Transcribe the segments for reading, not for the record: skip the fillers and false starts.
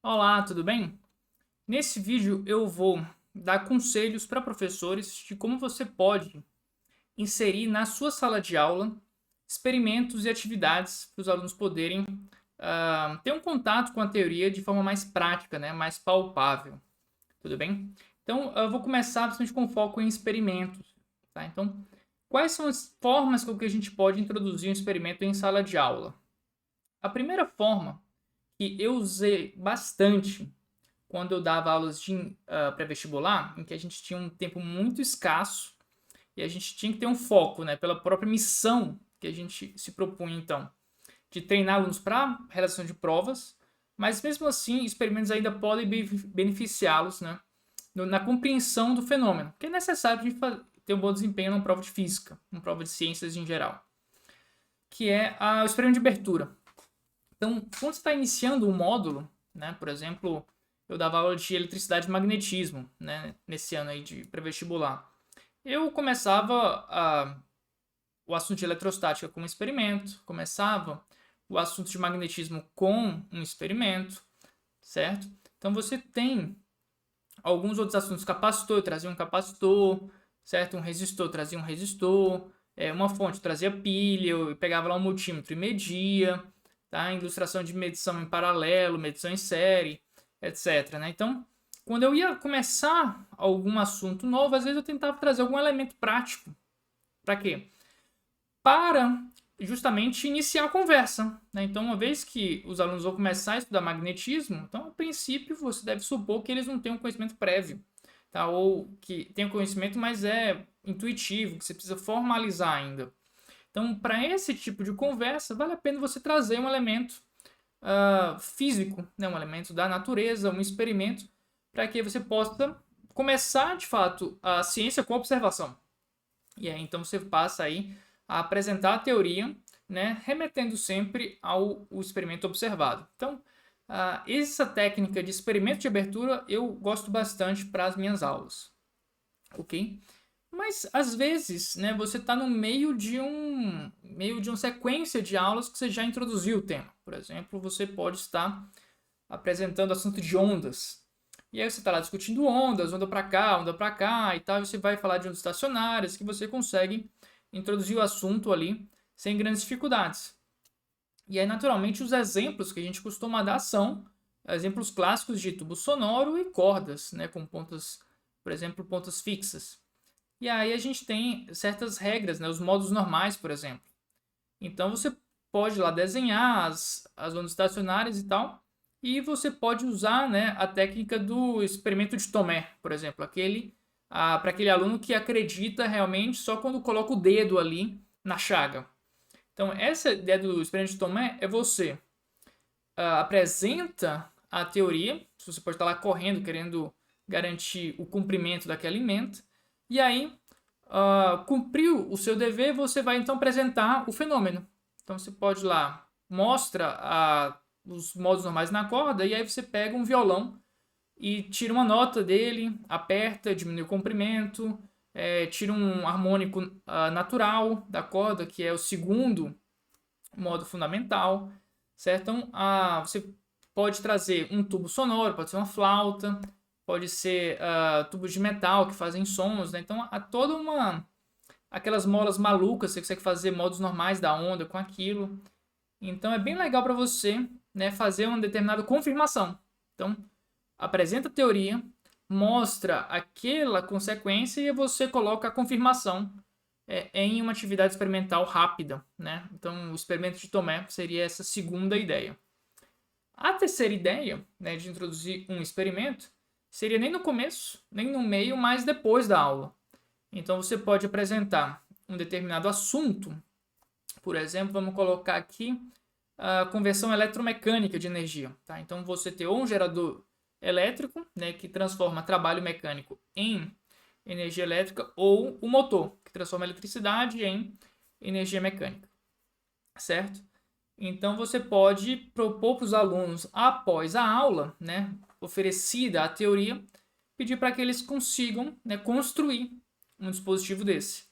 Olá, tudo bem? Nesse vídeo eu vou dar conselhos para professores de como você pode inserir na sua sala de aula experimentos e atividades para os alunos poderem ter um contato com a teoria de forma mais prática, né, mais palpável, tudo bem? Então eu vou começar principalmente com foco em experimentos, tá? Então, quais são as formas com que a gente pode introduzir um experimento em sala de aula? A primeira forma que eu usei bastante quando eu dava aulas de pré-vestibular, em que a gente tinha um tempo muito escasso e a gente tinha que ter um foco, né, pela própria missão que a gente se propunha, então, de treinar alunos para realização de provas, mas mesmo assim, experimentos ainda podem beneficiá-los, né, na compreensão do fenômeno, que é necessário de ter um bom desempenho numa prova de física, uma prova de ciências em geral, que é o experimento de abertura. Então, quando você está iniciando um módulo, né, por exemplo, eu dava aula de eletricidade e magnetismo, né, nesse ano aí de pré-vestibular. Eu começava o assunto de eletrostática com um experimento, começava o assunto de magnetismo com um experimento, certo? Então você tem alguns outros assuntos, capacitor, eu trazia um capacitor, certo? Um resistor, trazia um resistor, uma fonte, trazia pilha, eu pegava lá um multímetro e media, tá? Ilustração de medição em paralelo, medição em série, etc, né? Então, quando eu ia começar algum assunto novo, às vezes eu tentava trazer algum elemento prático. Para quê? Para justamente iniciar a conversa, né? Então, uma vez que os alunos vão começar a estudar magnetismo, então, a princípio, você deve supor que eles não têm um conhecimento prévio, tá? Ou que tem um conhecimento, mas é intuitivo, que você precisa formalizar ainda. Então, para esse tipo de conversa, vale a pena você trazer um elemento físico, né? Um elemento da natureza, um experimento, para que você possa começar, de fato, a ciência com observação. E aí, então, você passa aí a apresentar a teoria, né? Remetendo sempre ao experimento observado. Então, essa técnica de experimento de abertura eu gosto bastante para as minhas aulas, ok? Mas às vezes, né, você está no meio de uma sequência de aulas que você já introduziu o tema. Por exemplo, você pode estar apresentando o assunto de ondas. E aí você está lá discutindo ondas, onda para cá e tal, e você vai falar de ondas estacionárias que você consegue introduzir o assunto ali sem grandes dificuldades. E aí, naturalmente, os exemplos que a gente costuma dar são exemplos clássicos de tubo sonoro e cordas, né, com pontas, por exemplo, pontas fixas. E aí a gente tem certas regras, né? Os modos normais, por exemplo. Então você pode lá desenhar as ondas estacionárias e tal. E você pode usar, né, a técnica do experimento de Tomé, por exemplo. Para aquele aluno que acredita realmente só quando coloca o dedo ali na chaga. Então essa ideia do experimento de Tomé é você apresenta a teoria. Você pode estar lá correndo, querendo garantir o cumprimento daquele alimento. E aí cumpriu o seu dever, você vai então apresentar o fenômeno. Então você pode ir lá, mostra os modos normais na corda, e aí você pega um violão e tira uma nota dele, aperta, diminui o comprimento, tira um harmônico natural da corda, que é o segundo modo fundamental, certo? Então você pode trazer um tubo sonoro, pode ser uma flauta, pode ser tubos de metal que fazem sons, né? Então há toda uma aquelas molas malucas, você consegue fazer modos normais da onda com aquilo. Então é bem legal para você, né, fazer uma determinada confirmação. Então apresenta a teoria, mostra aquela consequência e você coloca a confirmação em uma atividade experimental rápida, né? Então o experimento de Tomé seria essa segunda ideia. A terceira ideia, né, de introduzir um experimento seria nem no começo, nem no meio, mas depois da aula. Então você pode apresentar um determinado assunto, por exemplo, vamos colocar aqui a conversão eletromecânica de energia. Tá? Então você tem ou um gerador elétrico, né, que transforma trabalho mecânico em energia elétrica, ou o motor, que transforma a eletricidade em energia mecânica, certo? Então você pode propor para os alunos, após a aula, né, oferecida a teoria, pedir para que eles consigam, né, construir um dispositivo desse.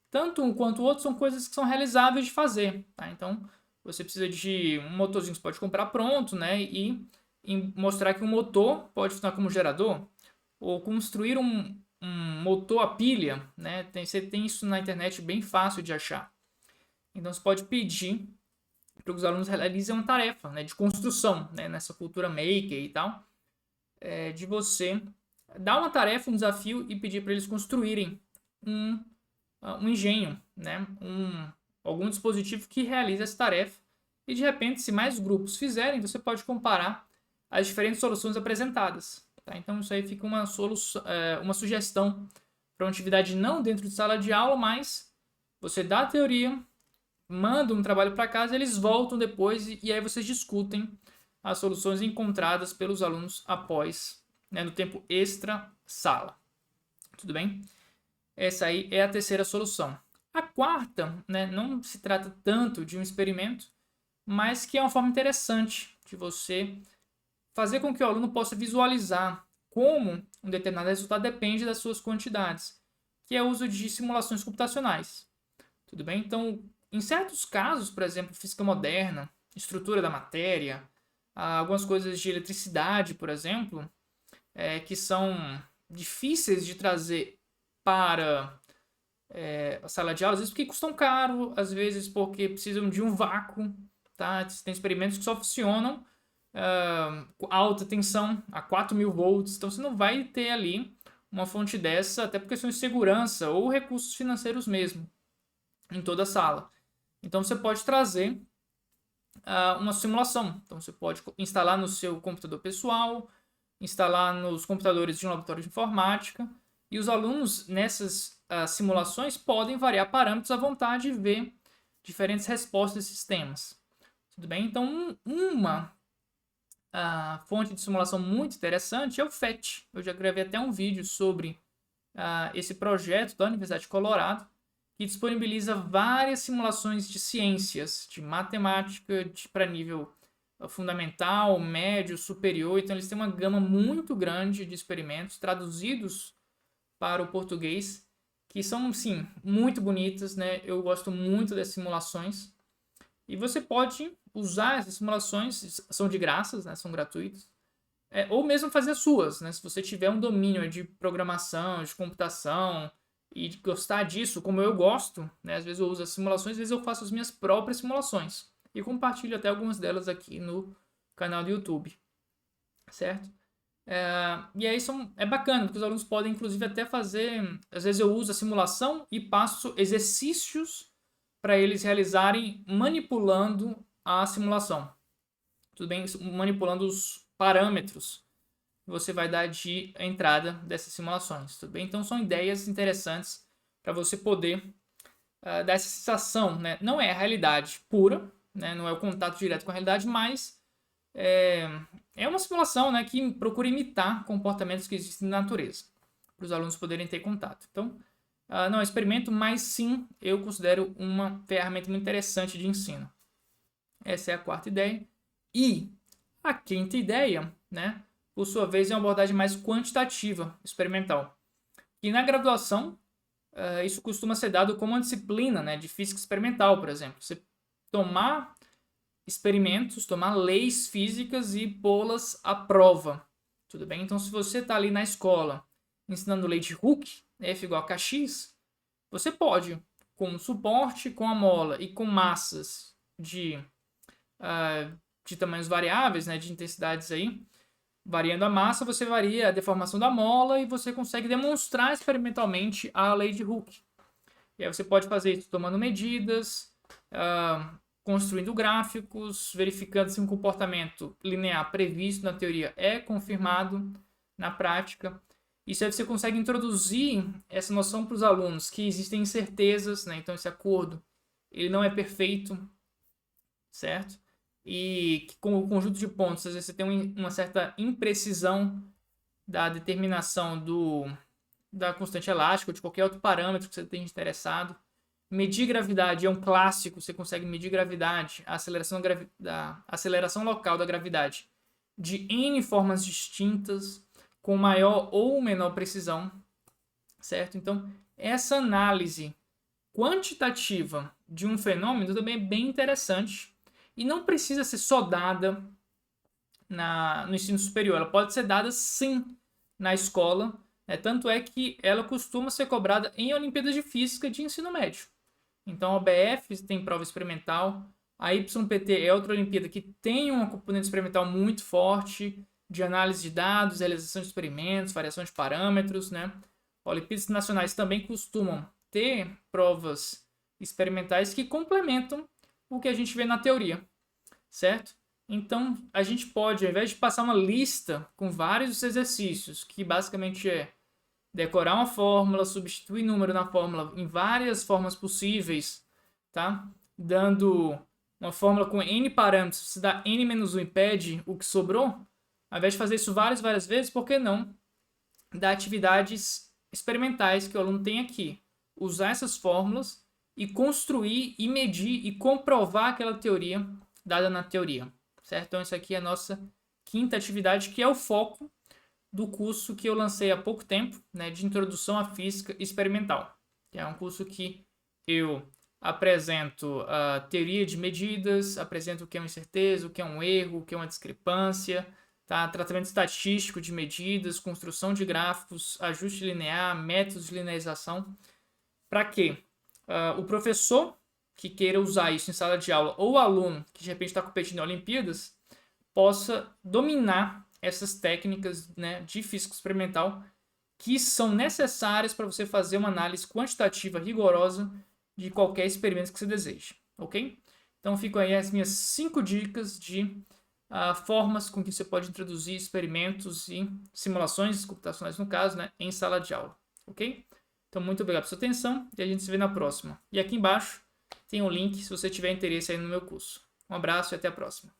Tanto um quanto o outro são coisas que são realizáveis de fazer. Tá? Então você precisa de um motorzinho que você pode comprar pronto, né, e em mostrar que um motor pode funcionar como gerador, ou construir um motor a pilha, né? Você tem isso na internet bem fácil de achar. Então você pode pedir para que os alunos realizem uma tarefa, né, de construção, né, nessa cultura maker e tal, de você dar uma tarefa, um desafio e pedir para eles construírem um engenho, né, algum dispositivo que realize essa tarefa. E de repente, se mais grupos fizerem, você pode comparar as diferentes soluções apresentadas. Tá? Então isso aí fica uma sugestão para uma atividade não dentro de sala de aula, mas você dá a teoria, manda um trabalho para casa, eles voltam depois e aí vocês discutem as soluções encontradas pelos alunos após, né, no tempo extra sala. Tudo bem? Essa aí é a terceira solução. A quarta, né, não se trata tanto de um experimento, mas que é uma forma interessante de você fazer com que o aluno possa visualizar como um determinado resultado depende das suas quantidades, que é o uso de simulações computacionais. Tudo bem? Então, em certos casos, por exemplo, física moderna, estrutura da matéria, algumas coisas de eletricidade, por exemplo, que são difíceis de trazer para a sala de aula, às vezes porque custam caro, às vezes porque precisam de um vácuo, tá? Tem experimentos que só funcionam alta tensão a 4.000 volts, então você não vai ter ali uma fonte dessa, até por questões de segurança ou recursos financeiros mesmo, em toda a sala. Então você pode trazer uma simulação. Então você pode instalar no seu computador pessoal, instalar nos computadores de um laboratório de informática, e os alunos nessas simulações podem variar parâmetros à vontade e ver diferentes respostas de sistemas. Tudo bem? Então uma fonte de simulação muito interessante é o PhET. Eu já gravei até um vídeo sobre esse projeto da Universidade de Colorado, que disponibiliza várias simulações de ciências, de matemática, para nível fundamental, médio, superior. Então eles têm uma gama muito grande de experimentos traduzidos para o português, que são, sim, muito bonitas, né? Eu gosto muito das simulações. E você pode usar essas simulações, são de graça, né? São gratuitas. Ou mesmo fazer as suas, né? Se você tiver um domínio de programação, de computação, e gostar disso, como eu gosto, né? Às vezes eu uso as simulações, às vezes eu faço as minhas próprias simulações. E compartilho até algumas delas aqui no canal do YouTube. Certo? E aí é bacana, porque os alunos podem inclusive até fazer... Às vezes eu uso a simulação e passo exercícios para eles realizarem manipulando a simulação. Tudo bem? Manipulando os parâmetros que você vai dar de entrada dessas simulações. Tudo bem? Então são ideias interessantes para você poder dar essa sensação. Né? Não é a realidade pura, né? Não é o contato direto com a realidade, mas é uma simulação, né, que procura imitar comportamentos que existem na natureza, para os alunos poderem ter contato. Então, não é um experimento, mas sim, eu considero uma ferramenta muito interessante de ensino. Essa é a quarta ideia. E a quinta ideia, né, por sua vez, é uma abordagem mais quantitativa, experimental. E na graduação, isso costuma ser dado como uma disciplina, né, de física experimental, por exemplo. Você tomar experimentos, tomar leis físicas e pô-las à prova. Tudo bem? Então, se você está ali na escola ensinando lei de Hooke, F igual a kx, você pode, com suporte, com a mola e com massas de tamanhos variáveis, né, de intensidades aí, variando a massa, você varia a deformação da mola e você consegue demonstrar experimentalmente a lei de Hooke. E aí você pode fazer isso tomando medidas, construindo gráficos, verificando se um comportamento linear previsto na teoria é confirmado na prática. Isso aí você consegue introduzir essa noção para os alunos, que existem incertezas, né? Então esse acordo ele não é perfeito, certo? E que, com o conjunto de pontos, às vezes você tem uma certa imprecisão da determinação da constante elástica ou de qualquer outro parâmetro que você tenha interessado. Medir gravidade é um clássico, você consegue medir gravidade, a aceleração local da gravidade, de N formas distintas, com maior ou menor precisão, certo? Então, essa análise quantitativa de um fenômeno também é bem interessante e não precisa ser só dada no ensino superior. Ela pode ser dada sim na escola, né? Tanto é que ela costuma ser cobrada em Olimpíadas de Física de ensino médio. Então a OBF tem prova experimental, a YPT é outra Olimpíada que tem uma componente experimental muito forte, de análise de dados, realização de experimentos, variação de parâmetros, né? Olimpíadas nacionais também costumam ter provas experimentais que complementam o que a gente vê na teoria, certo? Então, a gente pode, ao invés de passar uma lista com vários exercícios, que basicamente é decorar uma fórmula, substituir número na fórmula em várias formas possíveis, tá? Dando uma fórmula com n parâmetros, se dá n-1 e pede o que sobrou, ao invés de fazer isso várias vezes, por que não dar atividades experimentais que o aluno tem aqui? Usar essas fórmulas e construir e medir e comprovar aquela teoria dada na teoria, certo? Então, isso aqui é a nossa quinta atividade, que é o foco do curso que eu lancei há pouco tempo, né, de Introdução à Física Experimental, que é um curso que eu apresento a teoria de medidas, apresento o que é uma incerteza, o que é um erro, o que é uma discrepância, tá? Tratamento estatístico de medidas, construção de gráficos, ajuste linear, métodos de linearização, para que o professor que queira usar isso em sala de aula ou o aluno que de repente está competindo em Olimpíadas possa dominar essas técnicas, né, de física experimental que são necessárias para você fazer uma análise quantitativa rigorosa de qualquer experimento que você deseje, ok? Então ficam aí as minhas 5 dicas de formas com que você pode introduzir experimentos e simulações computacionais, no caso, né, em sala de aula, ok? Então muito obrigado pela sua atenção e a gente se vê na próxima. E aqui embaixo tem um link se você tiver interesse aí no meu curso. Um abraço e até a próxima.